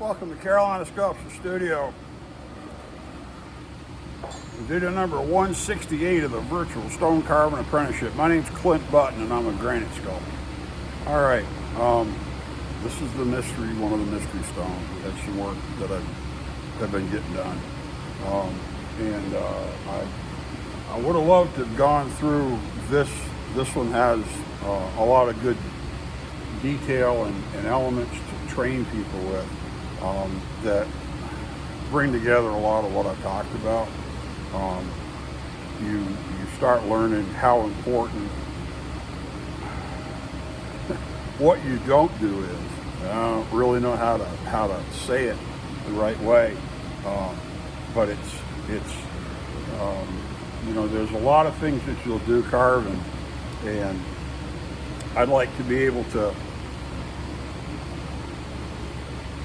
Welcome to Carolina Sculptor Studio. Video number 168 of the Virtual Stone Carving Apprenticeship. My name's Clint Button and I'm a granite sculptor. All right, this is the mystery, one of the mystery stones. We had some work that I've been getting done. I would have loved to have gone through this. This one has a lot of good detail and elements to train people with that bring together a lot of what I've talked about. You start learning how important what you don't do is. I don't really know how to say it the right way, but it's you know, there's a lot of things that you'll do carving, and I'd like to be able to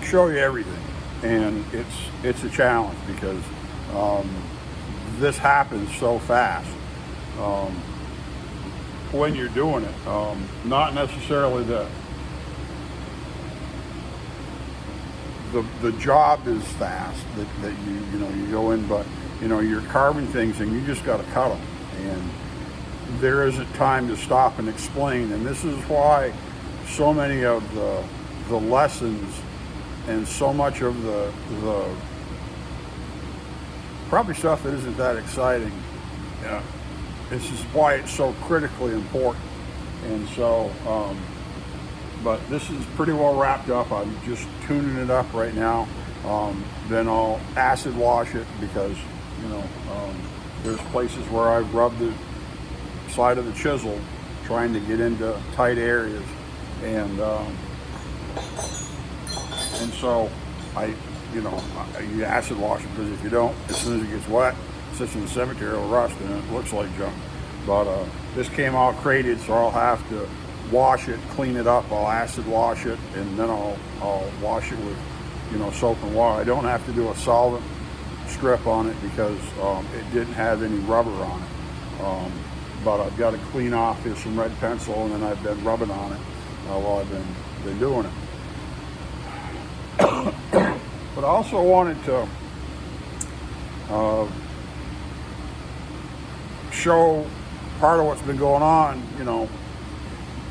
show you everything, and it's a challenge because this happens so fast when you're doing it. Not necessarily the job is fast that you go in, but you're carving things and you just got to cut them, and there isn't time to stop and explain. And this is why so many of the lessons and so much of the probably stuff that isn't that exciting, this is why it's so critically important. And so but this is pretty well wrapped up. I'm just tuning it up right now. Then I'll acid wash it because there's places where I've rubbed the side of the chisel trying to get into tight areas, and so you acid wash it, because if you don't, as soon as it gets wet, it sits in the cemetery, it'll rust and it looks like junk. But this came all crated, so I'll have to wash it, clean it up. I'll acid wash it, and then I'll wash it with soap and water. I don't have to do a solvent strip on it because it didn't have any rubber on it. But I've got to clean off. Here's some red pencil, and then I've been rubbing on it while I've been doing it. But I also wanted to show part of what's been going on,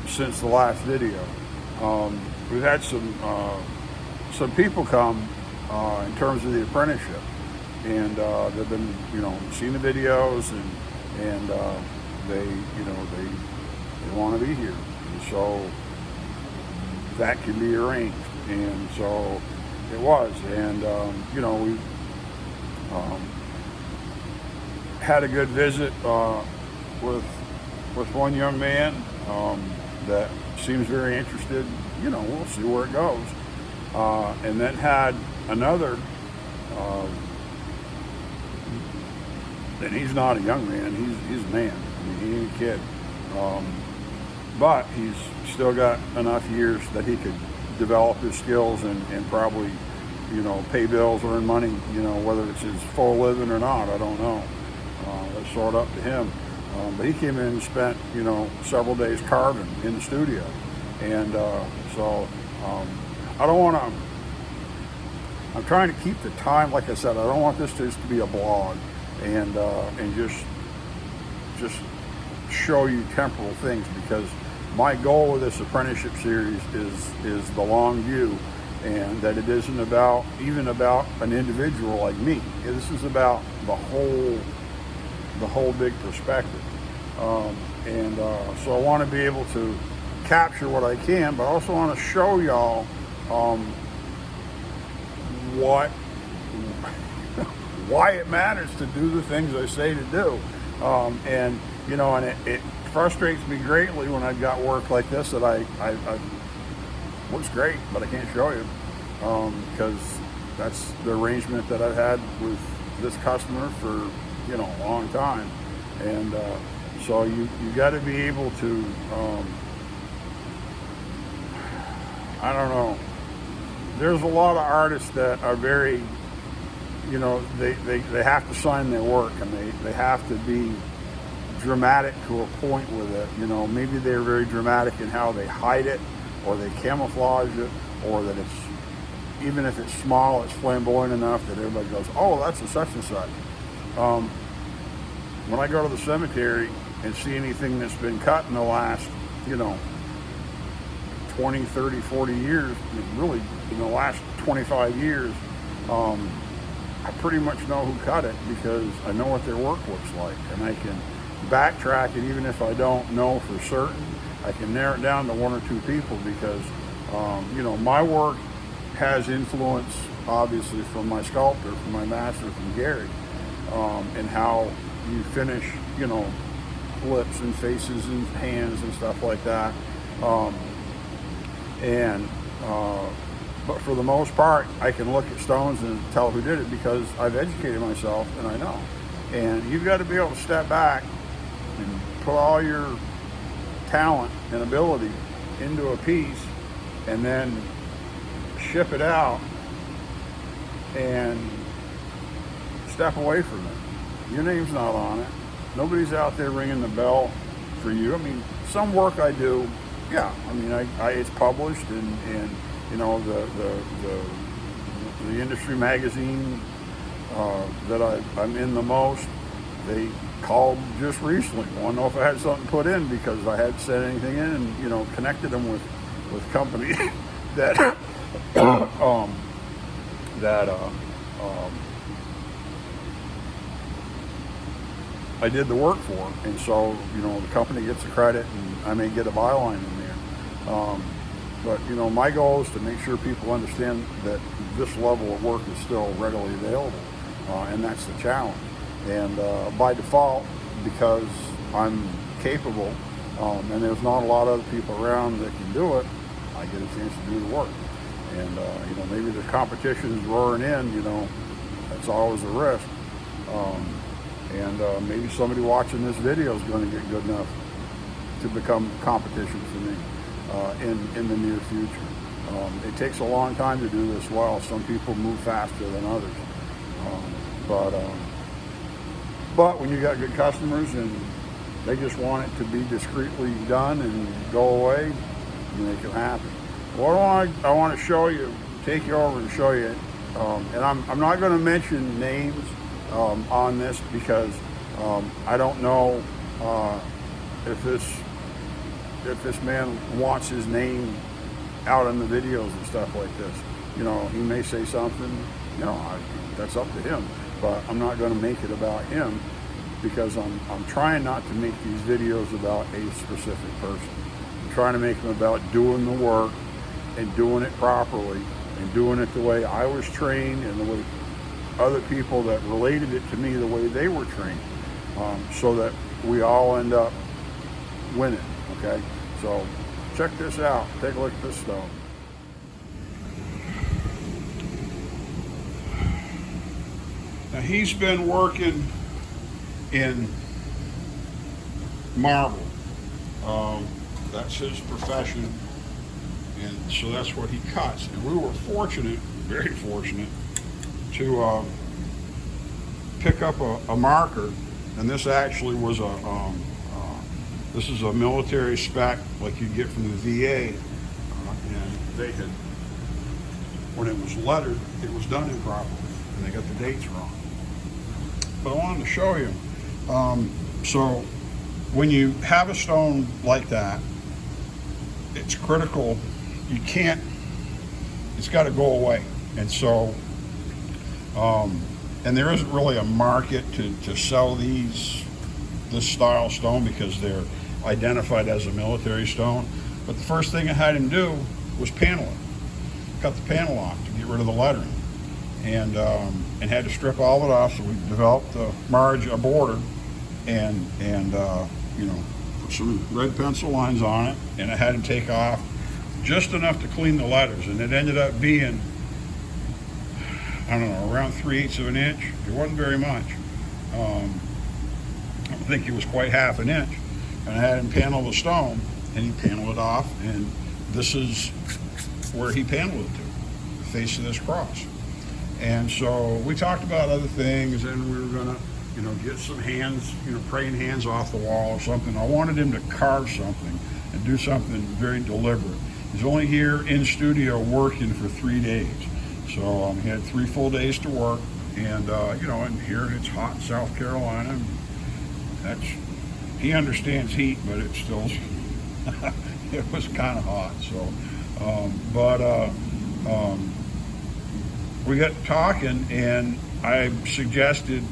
since the last video. We've had some people come in terms of the apprenticeship, and they've been seeing the videos, and they want to be here, and so that can be arranged. And so it was, and we had a good visit with one young man that seems very interested. We'll see where it goes. And then had another, and he's not a young man, he's a man. I mean, he ain't a kid, but he's still got enough years that he could develop his skills and probably pay bills, earn money, whether it's his full living or not, I don't know. That's sort of up to him. But he came in and spent several days carving in the studio, and so I don't want to, I'm trying to keep the time, like I said, I don't want this just to be a blog and just show you temporal things, because my goal with this apprenticeship series is the long view, and that it isn't about an individual like me. This is about the whole big perspective. So I want to be able to capture what I can, but I also want to show y'all why it matters to do the things I say to do. And it frustrates me greatly when I've got work like this that I looks great, but I can't show you because that's the arrangement that I've had with this customer for a long time. And so you got to be able to I don't know, there's a lot of artists that are very they have to sign their work, and they have to be dramatic to a point with it. Maybe they're very dramatic in how they hide it, or they camouflage it, or that it's even if it's small, it's flamboyant enough that everybody goes, oh, that's a such and such. When I go to the cemetery and see anything that's been cut in the last, 20, 30, 40 years, really in the last 25 years, I pretty much know who cut it because I know what their work looks like, and I can backtrack it. Even if I don't know for certain, I can narrow it down to one or two people because my work has influence, obviously, from my sculptor, from my master, from Gary, and how you finish, lips and faces and hands and stuff like that. But for the most part, I can look at stones and tell who did it because I've educated myself and I know. And you've got to be able to step back and put all your talent and ability into a piece and then ship it out and step away from it. Your name's not on it. Nobody's out there ringing the bell for you. I mean, some work I do, yeah. I mean, it's published and the industry magazine that I'm in the most, they called just recently. Want to know if I had something put in because I hadn't sent anything in, and connected them with companies that I did the work for, and so the company gets the credit, and I may get a byline in there. But my goal is to make sure people understand that this level of work is still readily available, and that's the challenge. And by default, because I'm capable, and there's not a lot of other people around that can do it, I get a chance to do the work. And maybe the competition is roaring in. That's always a risk. And maybe somebody watching this video is going to get good enough to become competition for me in the near future. It takes a long time to do this well. Some people move faster than others. But when you got good customers and they just want it to be discreetly done and go away, you make it happen. What I want to show you, take you over and show you, and I'm not going to mention names on this because I don't know if this man wants his name out in the videos and stuff like this. He may say something, that's up to him, but I'm not going to make it about him because I'm trying not to make these videos about a specific person. I'm trying to make them about doing the work and doing it properly and doing it the way I was trained and the way other people that related it to me the way they were trained, so that we all end up winning. Okay, so check this out. Take a look at this stone. Now he's been working in marble. That's his profession, and so that's what he cuts. And we were fortunate, very fortunate, to pick up a marker, and this actually was this is a military spec like you get from the VA, and they had, when it was lettered, it was done improperly, and they got the dates wrong. But I wanted to show you. So when you have a stone like that, it's critical. You can't. It's got to go away, and so. And there isn't really a market to sell this style stone because they're identified as a military stone. But the first thing I had him do was panel it, cut the panel off to get rid of the lettering, and had to strip all of it off. So we developed a border, and put some red pencil lines on it, and I had him take off just enough to clean the letters, and it ended up being, I don't know, around 3/8 of an inch. It wasn't very much. I don't think it was quite half an inch. And I had him panel the stone, and he paneled it off, and this is where he paneled it to, the face of this cross. And so we talked about other things, and we were gonna, get some hands, praying hands off the wall or something. I wanted him to carve something and do something very deliberate. He's only here in studio working for 3 days. So he had 3 full days to work, and you know, and here it's hot in South Carolina. And he understands heat, but it's still it was kind of hot. So, we got talking, and I suggested,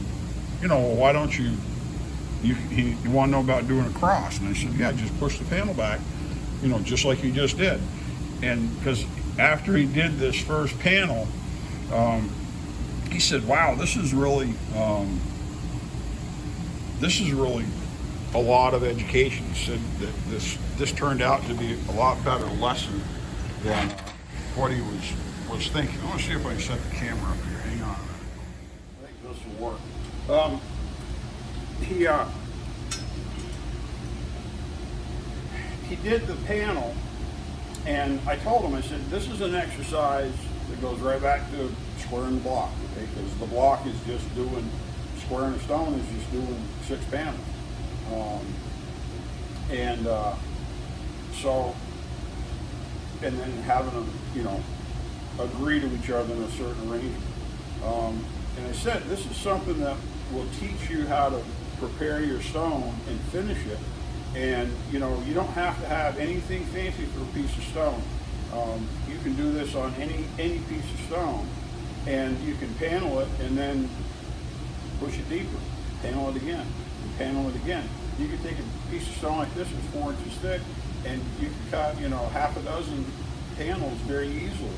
you know, well, why don't you want to know about doing a cross? And I said, yeah, just push the panel back, you know, just like you just did. And because after he did this first panel, he said, wow, this is really a lot of education. He said that this turned out to be a lot better lesson than what he was thinking. I want to see if I can set the camera up here. Hang on a minute. I think this will work. He did the panel, and I told him, I said, this is an exercise that goes right back to squaring the block, okay? Because the block is just doing, squaring a stone is just doing 6 panels. So, and then having them, you know, agree to each other in a certain arrangement. And I said, this is something that will teach you how to prepare your stone and finish it. And, you know, you don't have to have anything fancy for a piece of stone. You can do this on any piece of stone, and you can panel it and then push it deeper, panel it again, and panel it again. You can take a piece of stone like this, that's 4 inches thick, and you can cut, you know, half a dozen panels very easily,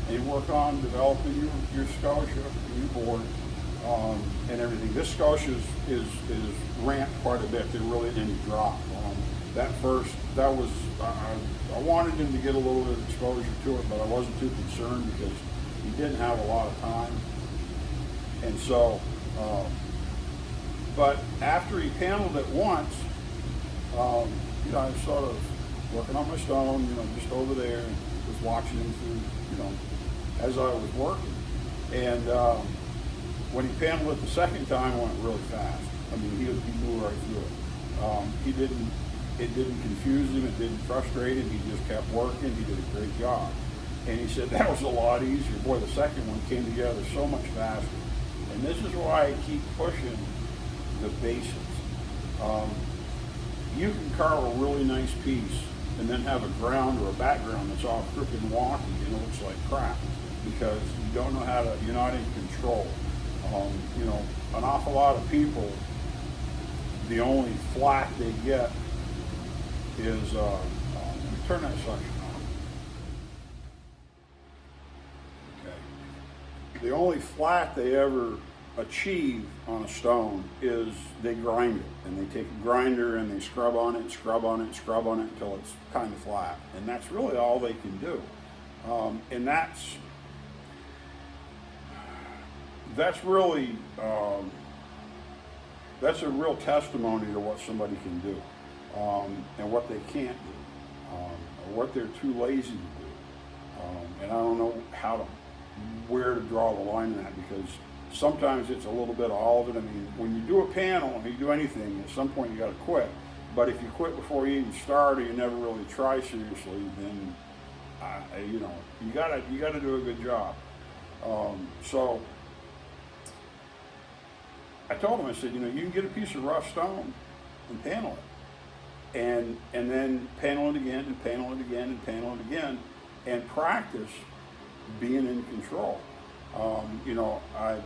and work on developing your sculpture, your board, and everything. This sculpture is ramped quite a bit. There really didn't drop. I wanted him to get a little bit of exposure to it, but I wasn't too concerned because he didn't have a lot of time. And so, but after he paneled it once, you know, I was sort of working on my stone, you know, just over there, and was watching him through, you know, as I was working. And when he paneled it the second time, it went really fast. I mean, he blew right through it. It didn't confuse him, it didn't frustrate him, he just kept working, he did a great job. And he said that was a lot easier. Boy, the second one came together so much faster. And this is why I keep pushing the basics. You can carve a really nice piece and then have a ground or a background that's all crooked and wonky and it looks like crap because you don't know how to, you're not in control. You know, an awful lot of people, the only flack they get is, let me turn that suction on. Okay. The only flack they ever achieve on a stone is they grind it, and they take a grinder and they scrub on it and scrub on it and scrub on it until it's kind of flat, and that's really all they can do. And that's really that's a real testimony to what somebody can do, and what they can't do, or what they're too lazy to do. And I don't know where to draw the line in that, because sometimes it's a little bit of all of it. I mean, when you do a panel, when you do anything, at some point you got to quit. But if you quit before you even start, or you never really try seriously, then you know, you gotta do a good job. So I told him, I said, you know, you can get a piece of rough stone and panel it, and then panel it again and panel it again and panel it again, and practice being in control. You know, I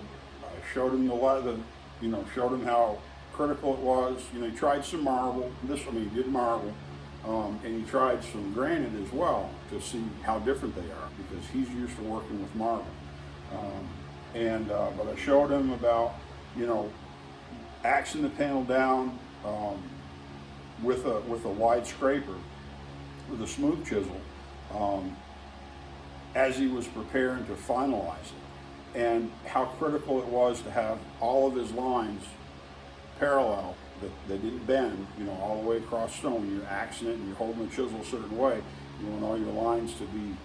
showed him showed him how critical it was. You know, he tried some marble. He did marble, and he tried some granite as well to see how different they are, because he's used to working with marble. But I showed him about, you know, axing the panel down with a wide scraper, with a smooth chisel, as he was preparing to finalize it, and how critical it was to have all of his lines parallel, that they didn't bend, you know, all the way across stone. You're axing it and you're holding the chisel a certain way. You want all your lines to be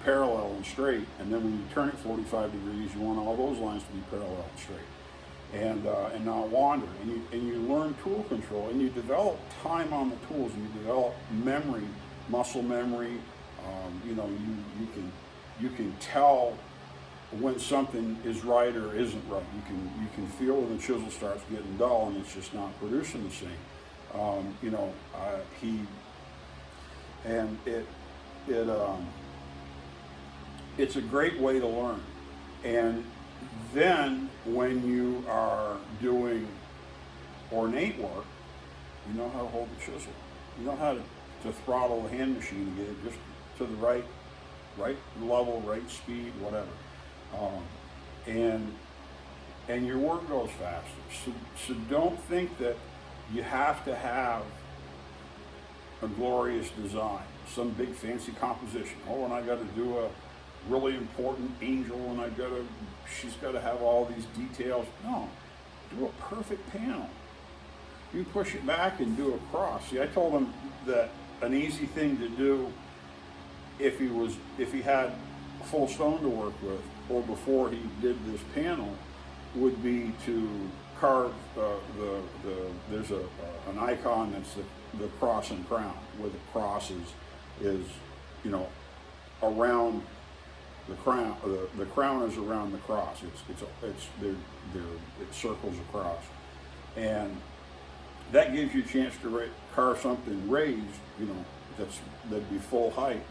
parallel and straight, and then when you turn it 45 degrees, you want all those lines to be parallel and straight, and not wander. And you learn tool control, and you develop time on the tools, and you develop memory, muscle memory. You know, you can you can tell when something is right or isn't right. You can feel when the chisel starts getting dull and it's just not producing the same. It's a great way to learn. And then when you are doing ornate work, you know how to hold the chisel. You know how to throttle the hand machine and get it just to the right level, right speed, whatever. And your work goes faster. So don't think that you have to have a glorious design, some big fancy composition. Oh, and I got to do a really important angel, and she's got to have all these details. No, do a perfect panel. You push it back and do a cross. See, I told him that an easy thing to do if he had full stone to work with, or before he did this panel, would be to carve there's an icon that's the cross and crown, where the cross is around the crown. The crown is around the cross. It circles across, and that gives you a chance to carve something raised. That'd be full height,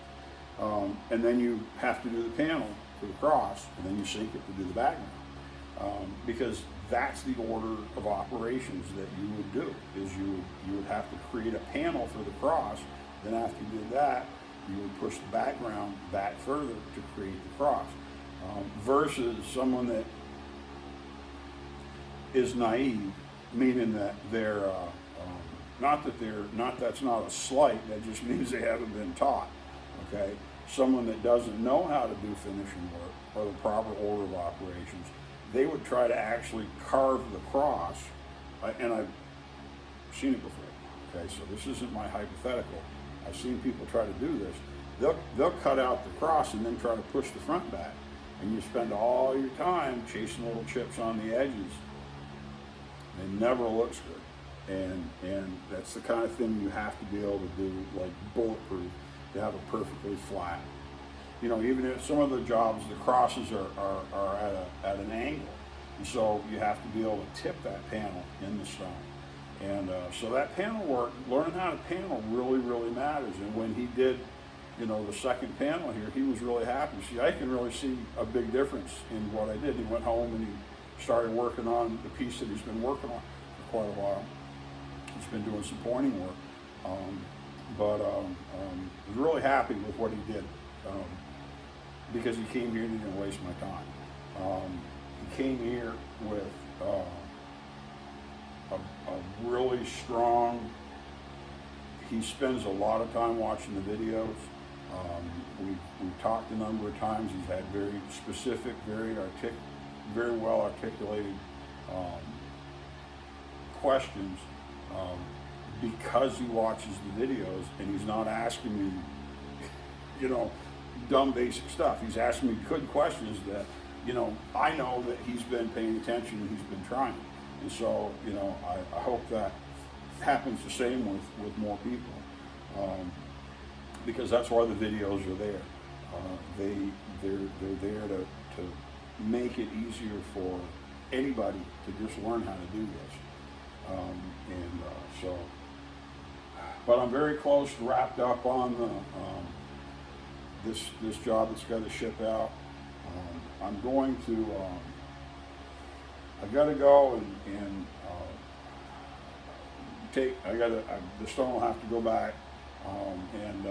and then you have to do the panel for the cross, and then you sink it to do the background, because that's the order of operations that you would do. Is you would have to create a panel for the cross. Then after you did that, you would push the background back further to create the cross. Versus someone that is naive, meaning that they're that's not a slight. That just means they haven't been taught. Okay, someone that doesn't know how to do finishing work or the proper order of operations, they would try to actually carve the cross, and I've seen it before. Okay, so this isn't my hypothetical. I've seen people try to do this. They'll cut out the cross and then try to push the front back, and you spend all your time chasing little chips on the edges. It never looks good, and that's the kind of thing you have to be able to do, like bulletproof, to have it perfectly flat. Even if some of the jobs, the crosses are at an angle, and so you have to be able to tip that panel in the stone. And so that panel work, learning how to panel really, really matters. And when he did, the second panel here, he was really happy. See, I can really see a big difference in what I did. He went home and he started working on the piece that he's been working on for quite a while. He's been doing some pointing work, but was really happy with what he did, because he came here and he didn't waste my time. He came here with a really strong, he spends a lot of time watching the videos. We've talked a number of times. He's had very specific, very well articulated questions, because he watches the videos, and he's not asking me, dumb basic stuff. He's asking me good questions that, I know that he's been paying attention and he's been trying. And so, I hope that happens the same with more people, because that's why the videos are there. They're there to make it easier for anybody to just learn how to do this. But I'm very close, wrapped up on this job that's got to ship out. I'm going to. I got to go and the stone will have to go back, and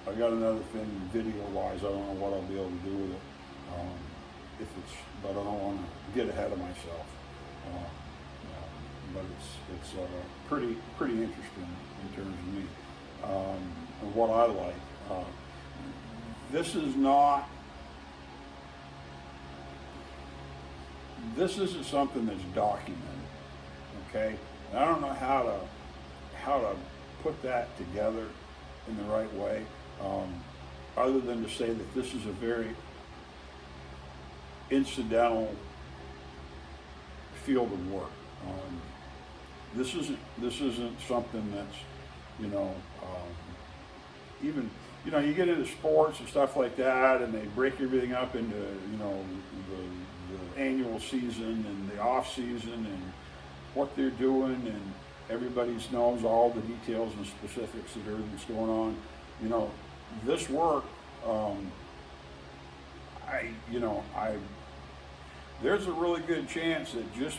I got another thing video-wise. I don't know what I'll be able to do with it, but I don't want to get ahead of myself. But it's pretty interesting in terms of me, and what I like. This isn't something that's documented, okay? And I don't know how to put that together in the right way, other than to say that this is a very incidental field of work. This isn't something that's, even you know, you get into sports and stuff like that, and they break everything up into, you know, the annual season and the off season and what they're doing, and everybody knows all the details and specifics of everything that's going on. You know, this work, there's a really good chance that just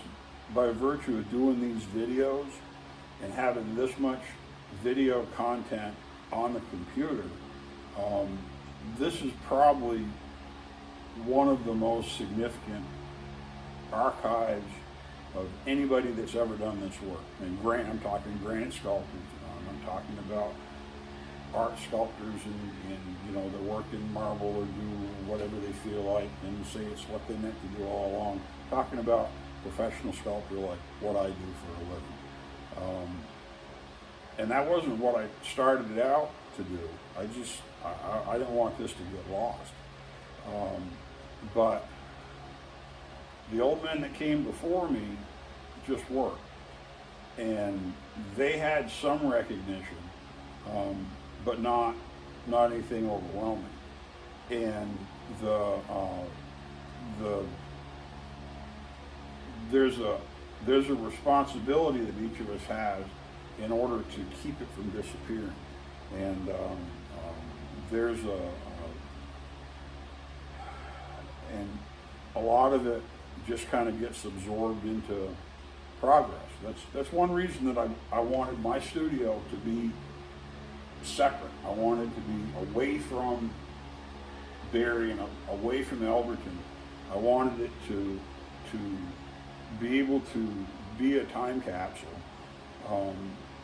by virtue of doing these videos and having this much video content on the computer, this is probably one of the most significant archives of anybody that's ever done this work. And I'm talking granite sculptors, I'm talking about art sculptors and you know, they work in marble or do whatever they feel like and say it's what they meant to do all along. Talking about professional sculptor like what I do for a living. And that wasn't what I started it out to do. I didn't want this to get lost. But the old men that came before me just worked. And they had some recognition, but not anything overwhelming. And there's a responsibility that each of us has in order to keep it from disappearing. And and a lot of it just kind of gets absorbed into progress. That's one reason that I wanted my studio to be separate. I wanted to be away from Barrie and away from Elberton. I wanted it to be able to be a time capsule.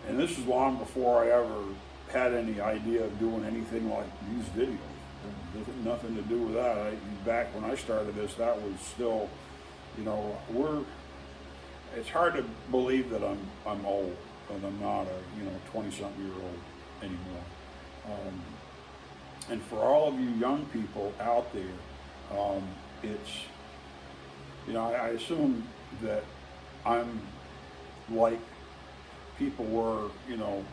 And this is long before I ever had any idea of doing anything like these videos. There's nothing to do with that. Back when I started this, that was still, you know, it's hard to believe that I'm old, and I'm not a 20-something year old anymore. And for all of you young people out there, it's, you know, I assume that I'm like people were, you know,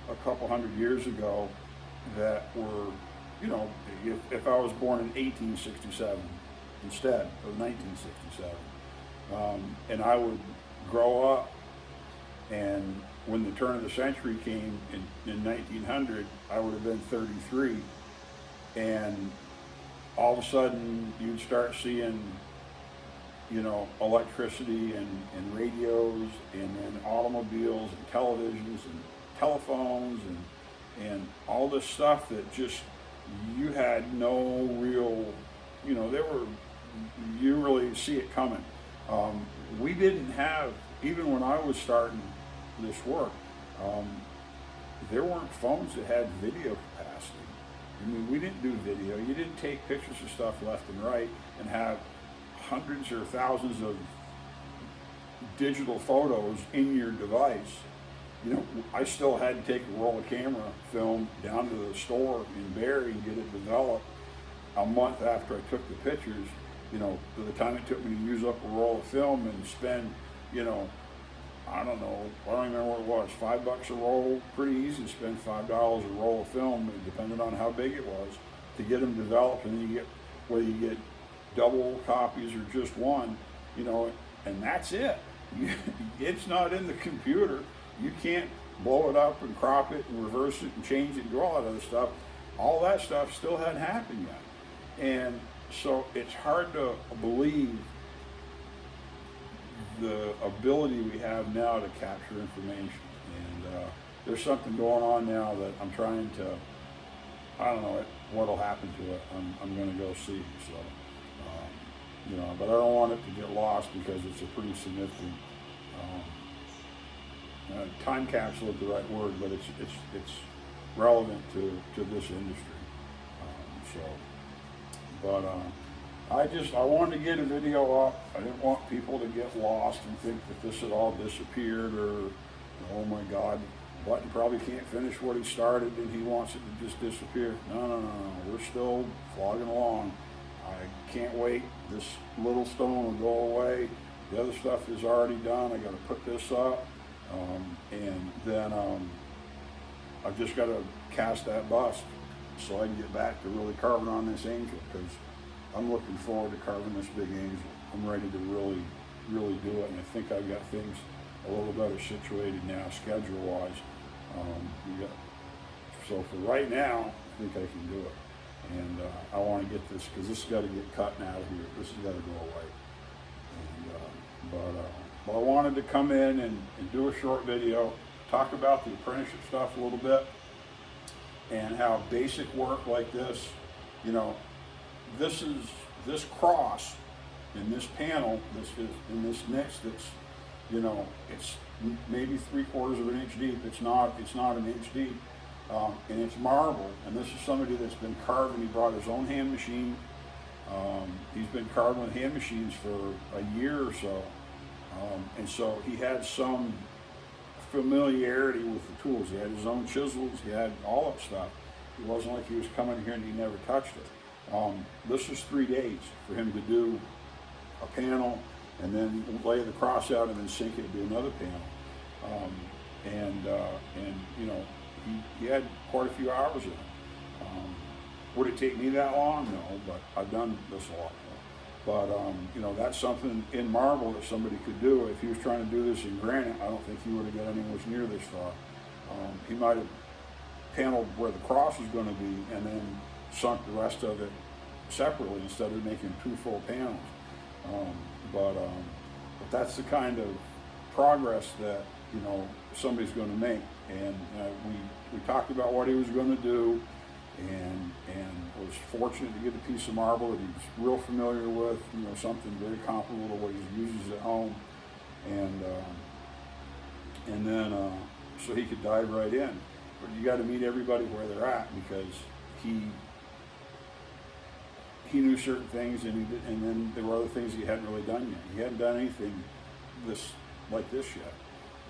a couple hundred years ago that were, you know, if I was born in 1867 instead of 1967, and I would grow up, and when the turn of the century came in 1900, I would have been 33, and all of a sudden you'd start seeing, you know, electricity and radios, and then automobiles and televisions and telephones and all this stuff that just, you had no real, you know, you really see it coming. We didn't have, even when I was starting this work, there weren't phones that had video capacity. I mean, we didn't do video. You didn't take pictures of stuff left and right and have hundreds or thousands of digital photos in your device. You know, I still had to take a roll of camera film down to the store in Barrie and get it developed a month after I took the pictures. You know, by the time it took me to use up a roll of film and spend, you know, I don't know, I don't even remember what it was, $5 a roll, pretty easy to spend $5 a roll of film, depending on how big it was, to get them developed. And then you get, whether you get double copies or just one, you know, and that's it. It's not in the computer. You can't blow it up and crop it and reverse it and change it and do all that other stuff. All that stuff still hadn't happened yet. And so it's hard to believe the ability we have now to capture information. And there's something going on now that I'm trying to, I don't know what'll happen to it. I'm going to go see. So, you know, but I don't want it to get lost because it's a pretty significant time capsule is the right word, but it's relevant to this industry. I wanted to get a video up. I didn't want people to get lost and think that this had all disappeared, or, oh my God, Button probably can't finish what he started and he wants it to just disappear. No. We're still flogging along. I can't wait. This little stone will go away. The other stuff is already done. I got to put this up, and then I've just got to cast that bust so I can get back to really carving on this angel, because I'm looking forward to carving this big angel. I'm ready to really do it, and I think I've got things a little better situated now, schedule-wise. So for right now, I think I can do it. And I want to get this, because this has got to get cut out of here. This has got to go away. And, but I wanted to come in and do a short video, talk about the apprenticeship stuff a little bit, and how basic work like this, you know, this cross in this panel, in this niche that's, you know, it's maybe 3/4 of an inch deep. It's not an inch deep, and it's marble. And this is somebody that's been carving. He brought his own hand machine. He's been carving with hand machines for a year or so, and so he had some familiarity with the tools. He had his own chisels. He had all that stuff. It wasn't like he was coming here and he never touched it. This was 3 days for him to do a panel, and then lay the cross out, and then sink it to do another panel. And you know, he had quite a few hours in it. Would it take me that long? No, but I've done this a lot more. But you know, that's something in marble that somebody could do. If he was trying to do this in granite, I don't think he would have got anywhere near this far. He might have paneled where the cross is going to be, and then sunk the rest of it separately instead of making 2 full panels. But that's the kind of progress that, you know, somebody's going to make. And we talked about what he was going to do, and was fortunate to get a piece of marble that he's real familiar with, you know, something very comparable to what he uses at home, and then so he could dive right in. But you got to meet everybody where they're at, because he knew certain things, and then there were other things he hadn't really done yet. He hadn't done anything like this yet,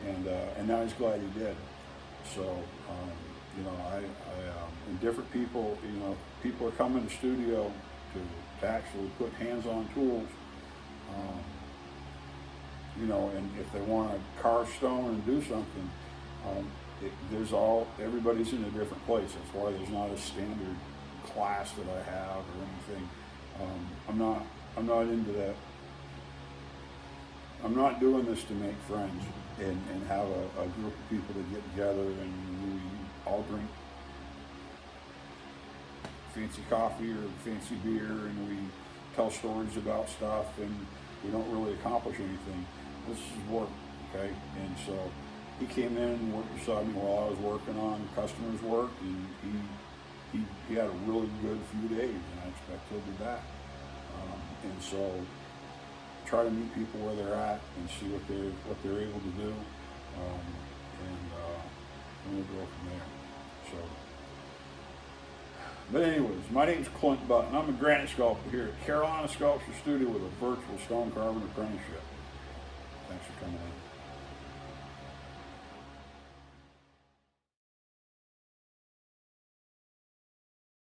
and now he's glad he did. So you know, and different people, you know, people are coming to studio to actually put hands on tools. You know, and if they want to carve stone and do something, everybody's in a different place. That's why there's not a standard class that I have or anything. I'm not into that. I'm not doing this to make friends and have a group of people that get together and we all drink fancy coffee or fancy beer, and we tell stories about stuff, and we don't really accomplish anything. This is work, okay? And so he came in and worked beside me while I was working on customers' work, and he had a really good few days, and I expect he'll be back. And so try to meet people where they're at and see what they're able to do, and we'll go from there. So, but anyways, my name's Clint Button. I'm a granite sculptor here at Carolina Sculpture Studio with a Virtual Stone Carving Apprenticeship. Thanks for coming in.